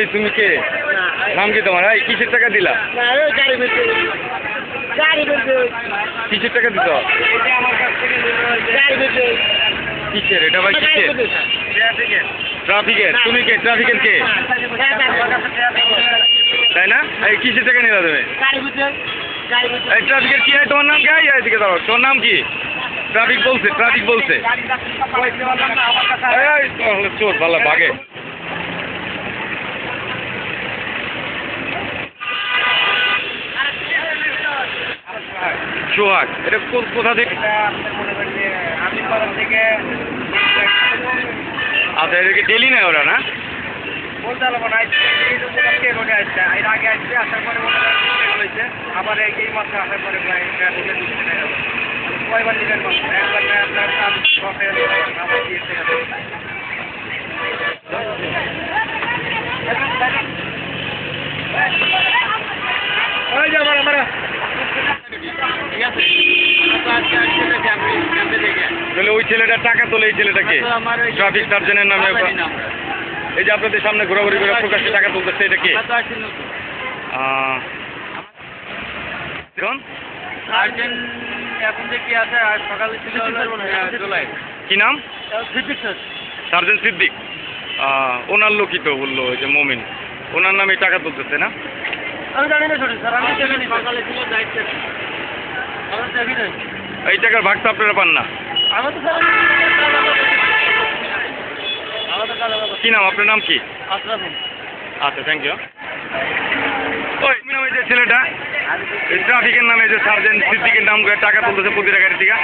এই তুমি কে? নাম কি তোমার? এই কিসের টাকা দিলা? কিসের টাকা দিত? কিসের এটা ভাই? কিসের? ট্রাফিকের। তুমি কে? ট্রাফিকের কে? তাই না? এই কিসের টাকা নিলা তুমি? এই ট্রাফিকের কি? তোমার নাম কি? এদিকে দাও। তোর নাম কি? ট্রাফিক বলছে, ট্রাফিক বলছে। চোর ভালো ভাগে। সোহাগ, এটা কোথা থেকে? আচ্ছা, এদেরকে ডেলি নেয় ওরা না? বলতে পারবো না, রোডে আসছে, এর আগে আসছে, আসার পরে হয়েছে, আবার এই মাসে আসার পরে কয়বার নিবেন মাস? একবার নেয় আপনার আবার দিয়েছে। ওই ছেলেটা টাকা তোলে, এই ছেলেটাকে ট্রাফিক সার্জনের নামে। এই যে আপনাদের সামনে ঘোরাঘুরি করে প্রকাশ্যে টাকা তুলতেছে, এটা কে? কি নাম? সার্জেন্ট সিদ্দিক। ওনার লোকই তো বললো, ওই যে মমিন, ওনার নামে টাকা তুলতেছে না? আমি জানি না স্যার, আমি এই টাকার ভাগ তো আপনারা পান না। কি নাম? আপনার নাম কি? আচ্ছা, থ্যাংক ইউ। ওই নামে যে ছেলেটা ট্রাফিকের নামে যে সার্জেন্ট সিদ্দিকের নাম করে টাকা তুলতেছে প্রতিটা গাড়ি থেকে।